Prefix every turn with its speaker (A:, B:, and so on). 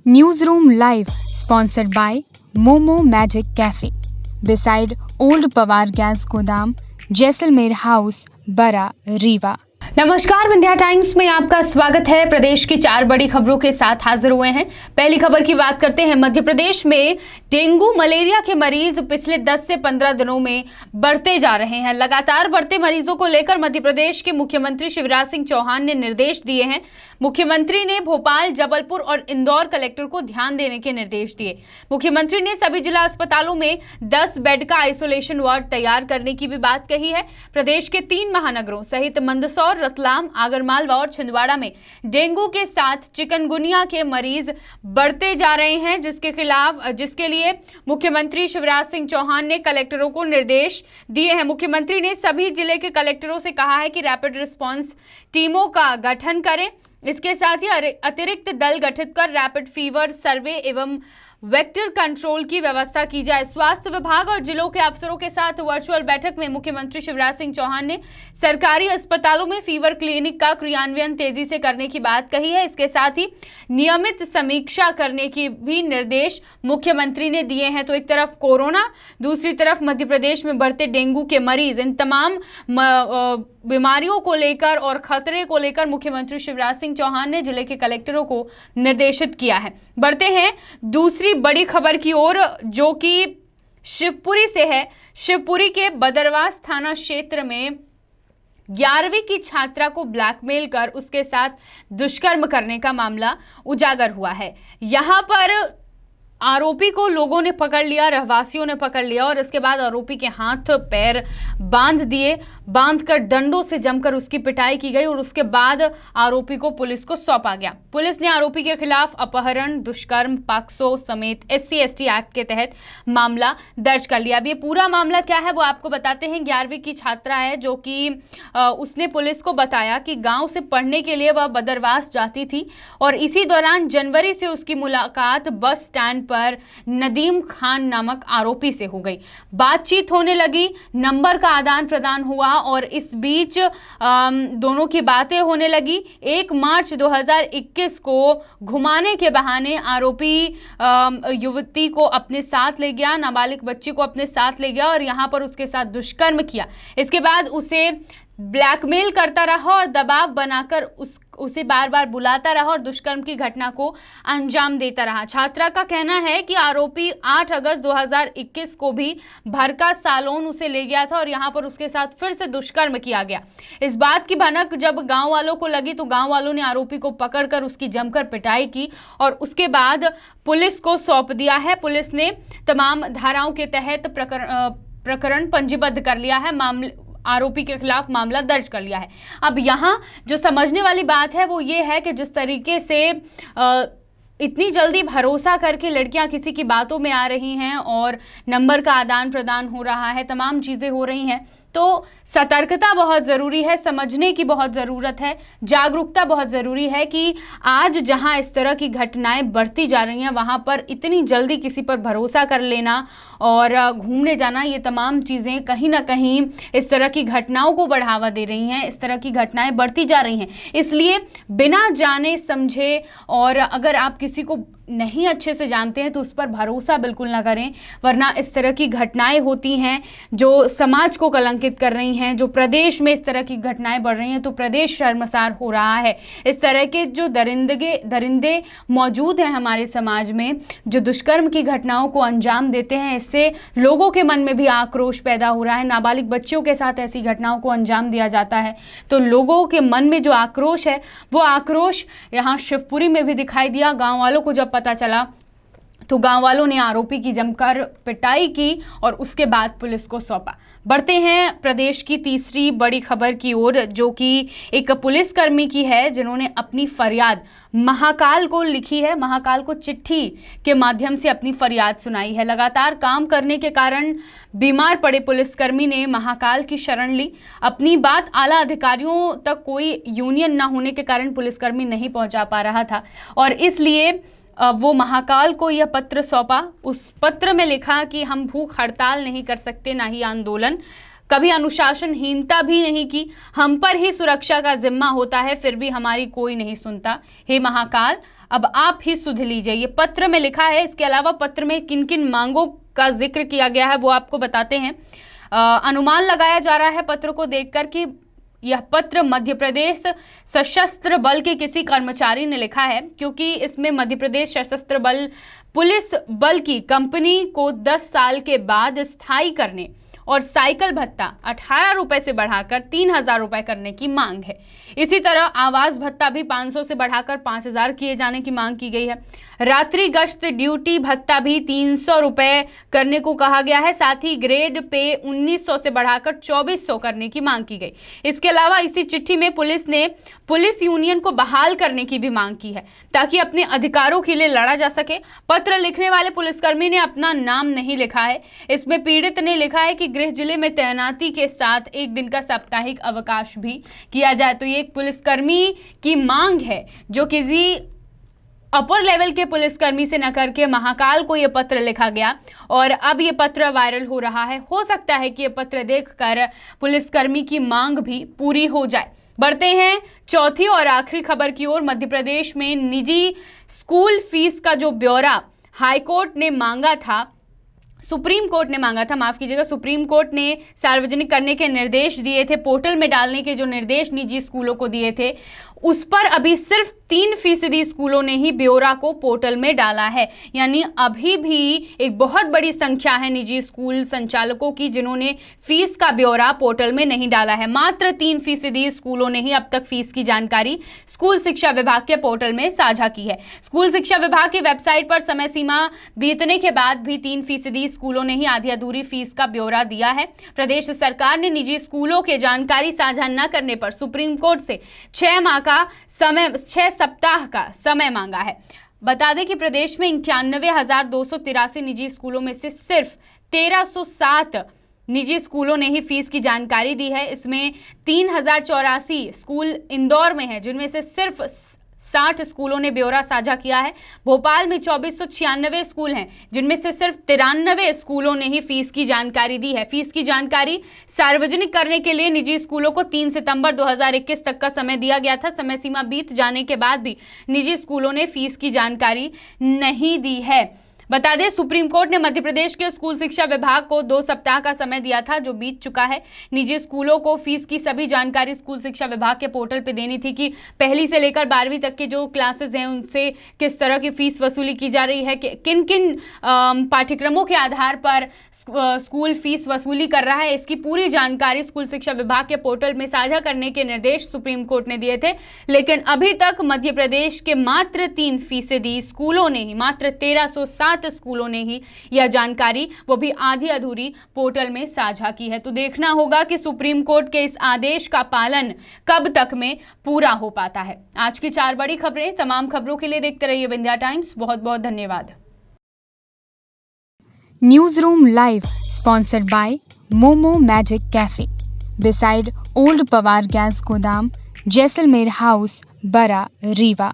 A: Newsroom Live, sponsored by Momo Magic Cafe, beside Old Pawar Gas Godam, Jaisalmer house, बरा, रीवा।
B: नमस्कार, Vindhya times में आपका स्वागत है। प्रदेश की 4 बड़ी खबरों के साथ हाजिर हुए हैं। पहली खबर की बात करते हैं। मध्य प्रदेश में डेंगू मलेरिया के मरीज पिछले 10 से 15 दिनों में बढ़ते जा रहे हैं। लगातार बढ़ते मरीजों को लेकर मध्य प्रदेश के मुख्यमंत्री शिवराज सिंह चौहान ने निर्देश दिए हैं। मुख्यमंत्री ने भोपाल, जबलपुर और इंदौर कलेक्टर को ध्यान देने के निर्देश दिए। मुख्यमंत्री ने सभी जिला अस्पतालों में 10 बेड का आइसोलेशन वार्ड तैयार करने की भी बात कही है। प्रदेश के 3 महानगरों सहित मंदसौर, रतलाम, आगरमालवा और छिंदवाड़ा में डेंगू के साथ चिकनगुनिया के मरीज बढ़ते जा रहे हैं, जिसके लिए मुख्यमंत्री शिवराज सिंह चौहान ने कलेक्टरों को निर्देश दिए हैं। मुख्यमंत्री ने सभी जिले के कलेक्टरों से कहा है कि रैपिड रिस्पांस टीमों का गठन करें। इसके साथ ही अतिरिक्त दल गठित कर रैपिड फीवर सर्वे एवं वेक्टर कंट्रोल की व्यवस्था की जाए। स्वास्थ्य विभाग और जिलों के अफसरों के साथ वर्चुअल बैठक में मुख्यमंत्री शिवराज सिंह चौहान ने सरकारी अस्पतालों में फीवर क्लिनिक का क्रियान्वयन तेजी से करने की बात कही है। इसके साथ ही नियमित समीक्षा करने की भी निर्देश मुख्यमंत्री ने दिए हैं। तो एक तरफ कोरोना, दूसरी तरफ मध्य प्रदेश में बढ़ते डेंगू के मरीज, इन तमाम बीमारियों को लेकर और खतरे को लेकर मुख्यमंत्री शिवराज सिंह चौहान ने जिले के कलेक्टरों को निर्देशित किया है। बढ़ते हैं दूसरी बड़ी खबर की ओर, जो कि शिवपुरी से है। शिवपुरी के बदरवास थाना क्षेत्र में 11वीं की छात्रा को ब्लैकमेल कर उसके साथ दुष्कर्म करने का मामला उजागर हुआ है। यहां पर आरोपी को लोगों ने पकड़ लिया, रहवासियों ने पकड़ लिया और इसके बाद आरोपी के हाथ पैर बांधकर डंडों से जमकर उसकी पिटाई की गई और उसके बाद आरोपी को पुलिस को सौंपा गया। पुलिस ने आरोपी के खिलाफ अपहरण, दुष्कर्म, पॉक्सो समेत SC/ST एक्ट के तहत मामला दर्ज कर लिया। अब ये पूरा मामला क्या है वो आपको बताते हैं। 11वीं की छात्रा है जो कि उसने पुलिस को बताया कि गाँव से पढ़ने के लिए वह बदरवास जाती थी और इसी दौरान जनवरी से उसकी मुलाकात बस स्टैंड पर नदीम खान नामक आरोपी से हो गई। बातचीत होने लगी, नंबर का आदान प्रदान हुआ और इस बीच दोनों की बातें होने लगी। 1 मार्च 2021 को घुमाने के बहाने आरोपी युवती को अपने साथ ले गया, नाबालिग बच्ची को अपने साथ ले गया और यहां पर उसके साथ दुष्कर्म किया। इसके बाद उसे ब्लैकमेल करता रहा और दबाव बनाकर उसे बार बार बुलाता रहा और दुष्कर्म की घटना को अंजाम देता रहा। छात्रा का कहना है कि आरोपी 8 अगस्त 2021 को भी भरका सालोन उसे ले गया था और यहां पर उसके साथ फिर से दुष्कर्म किया गया। इस बात की भनक जब गांव वालों को लगी तो गांव वालों ने आरोपी को पकड़कर उसकी जमकर पिटाई की और उसके बाद पुलिस को सौंप दिया है। पुलिस ने तमाम धाराओं के तहत प्रकरण पंजीबद्ध कर लिया है, आरोपी के खिलाफ मामला दर्ज कर लिया है। अब यहाँ जो समझने वाली बात है वो ये है कि जिस तरीके से इतनी जल्दी भरोसा करके लड़कियां किसी की बातों में आ रही हैं और नंबर का आदान प्रदान हो रहा है, तमाम चीज़ें हो रही हैं, तो सतर्कता बहुत ज़रूरी है, समझने की बहुत ज़रूरत है, जागरूकता बहुत ज़रूरी है कि आज जहां इस तरह की घटनाएं बढ़ती जा रही हैं वहां पर इतनी जल्दी किसी पर भरोसा कर लेना और घूमने जाना, ये तमाम चीज़ें कहीं ना कहीं इस तरह की घटनाओं को बढ़ावा दे रही हैं। इस तरह की घटनाएं बढ़ती जा रही हैं, इसलिए बिना जाने समझे और अगर आप किसी को नहीं अच्छे से जानते हैं तो उस पर भरोसा बिल्कुल ना करें, वरना इस तरह की घटनाएं होती हैं जो समाज को कलंकित कर रही हैं। जो प्रदेश में इस तरह की घटनाएं बढ़ रही हैं तो प्रदेश शर्मसार हो रहा है। इस तरह के जो दरिंदे मौजूद हैं हमारे समाज में, जो दुष्कर्म की घटनाओं को अंजाम देते हैं, इससे लोगों के मन में भी आक्रोश पैदा हो रहा है। नाबालिग बच्चियों के साथ ऐसी घटनाओं को अंजाम दिया जाता है तो लोगों के मन में जो आक्रोश है वो आक्रोश यहाँ शिवपुरी में भी दिखाई दिया। गाँव वालों को जब पता चला तो गांव वालों ने आरोपी की जमकर पिटाई की और उसके बाद पुलिस को सौंपा। बढ़ते हैं प्रदेश की तीसरी बड़ी खबर की ओर, जो कि एक पुलिसकर्मी की है जिन्होंने अपनी फरियाद महाकाल को लिखी है। महाकाल को चिट्ठी के माध्यम से अपनी फरियाद सुनाई है। लगातार काम करने के कारण बीमार पड़े पुलिसकर्मी ने महाकाल की शरण ली। अपनी बात आला अधिकारियों तक कोई यूनियन न होने के कारण पुलिसकर्मी नहीं पहुंचा पा रहा था और इसलिए वो महाकाल को यह पत्र सौंपा। उस पत्र में लिखा कि हम भूख हड़ताल नहीं कर सकते, ना ही आंदोलन, कभी अनुशासनहीनता भी नहीं की। हम पर ही सुरक्षा का जिम्मा होता है, फिर भी हमारी कोई नहीं सुनता। हे महाकाल, अब आप ही सुध लीजिए। ये पत्र में लिखा है। इसके अलावा पत्र में किन किन मांगों का जिक्र किया गया है वो आपको बताते हैं। अनुमान लगाया जा रहा है पत्र को देखकर कि यह पत्र मध्य प्रदेश सशस्त्र बल के किसी कर्मचारी ने लिखा है, क्योंकि इसमें मध्य प्रदेश सशस्त्र बल पुलिस बल की कंपनी को 10 साल के बाद स्थायी करने और साइकिल भत्ता 18 रुपए से बढ़ाकर 3000 रुपए करने की मांग है। इसी तरह आवास भत्ता भी 500 से बढ़ाकर 5000 किए जाने की मांग की गई है। रात्रि गश्त ड्यूटी भत्ता भी 300 रुपए करने को कहा गया है। साथ ही ग्रेड पे 1900 से बढ़ाकर 2400 करने की मांग की गई। इसके अलावा इसी चिट्ठी में पुलिस ने पुलिस यूनियन को बहाल करने की भी मांग की है, ताकि अपने अधिकारों के लिए लड़ा जा सके। पत्र लिखने वाले पुलिसकर्मी ने अपना नाम नहीं लिखा है। इसमें पीड़ित ने लिखा है कि गृह जिले में तैनाती के साथ 1 दिन का साप्ताहिक अवकाश भी किया जाए। तो ये एक पुलिसकर्मी की मांग है, जो किसी अपर लेवल के पुलिसकर्मी से न करके महाकाल को यह पत्र लिखा गया और अब ये पत्र वायरल हो रहा है। हो सकता है कि ये पत्र देखकर पुलिसकर्मी की मांग भी पूरी हो जाए। बढ़ते हैं चौथी और आखिरी खबर की ओर। मध्य प्रदेश में निजी स्कूल फीस का जो ब्यौरा हाईकोर्ट ने मांगा था, सुप्रीम कोर्ट ने मांगा था, माफ कीजिएगा, सुप्रीम कोर्ट ने सार्वजनिक करने के निर्देश दिए थे, पोर्टल में डालने के जो निर्देश निजी स्कूलों को दिए थे, उस पर अभी सिर्फ 3% स्कूलों ने ही ब्यौरा को पोर्टल में डाला है। यानी अभी भी एक बहुत बड़ी संख्या है निजी स्कूल संचालकों की जिन्होंने फीस का ब्यौरा पोर्टल में नहीं डाला है। मात्र 3% स्कूलों ने ही अब तक फीस की जानकारी स्कूल शिक्षा विभाग के पोर्टल में साझा की है। स्कूल शिक्षा विभाग की वेबसाइट पर समय सीमा बीतने के बाद भी 3% स्कूलों ने ही आधी अधूरी फीस का ब्यौरा दिया है। प्रदेश सरकार ने निजी स्कूलों के जानकारी साझा न करने पर सुप्रीम कोर्ट से 6 सप्ताह का समय मांगा है। बता दें कि प्रदेश में 91,283 निजी स्कूलों में से सिर्फ 1307 निजी स्कूलों ने ही फीस की जानकारी दी है। इसमें 3084 स्कूल इंदौर में है, जिनमें से सिर्फ 60 स्कूलों ने ब्यौरा साझा किया है। भोपाल में 2496 स्कूल हैं, जिनमें से सिर्फ 93 स्कूलों ने ही फीस की जानकारी दी है। फीस की जानकारी सार्वजनिक करने के लिए निजी स्कूलों को 3 सितंबर 2021 तक का समय दिया गया था। समय सीमा बीत जाने के बाद भी निजी स्कूलों ने फीस की जानकारी नहीं दी है। बता दें, सुप्रीम कोर्ट ने मध्य प्रदेश के स्कूल शिक्षा विभाग को 2 सप्ताह का समय दिया था, जो बीत चुका है। निजी स्कूलों को फीस की सभी जानकारी स्कूल शिक्षा विभाग के पोर्टल पे देनी थी कि पहली से लेकर 12वीं तक के जो क्लासेस हैं उनसे किस तरह की फीस वसूली की जा रही है, किन किन पाठ्यक्रमों के आधार पर स्कूल फीस वसूली कर रहा है। इसकी पूरी जानकारी स्कूल शिक्षा विभाग के पोर्टल में साझा करने के निर्देश सुप्रीम कोर्ट ने दिए थे, लेकिन अभी तक मध्य प्रदेश के मात्र 3% स्कूलों ने ही, मात्र 1307 स्कूलों ने ही यह जानकारी, वो भी आधी अधूरी, पोर्टल में साझा की है। तो देखना होगा कि सुप्रीम कोर्ट के इस आदेश का पालन कब तक में पूरा हो पाता है। आज की 4 बड़ी खबरें। तमाम खबरों के लिए देखते रहिए विंध्या टाइम्स। बहुत बहुत धन्यवाद।
A: News room live sponsored by momo magic cafe beside old Pawar gas गोदाम, जैसलमेर हाउस, बरा, रीवा।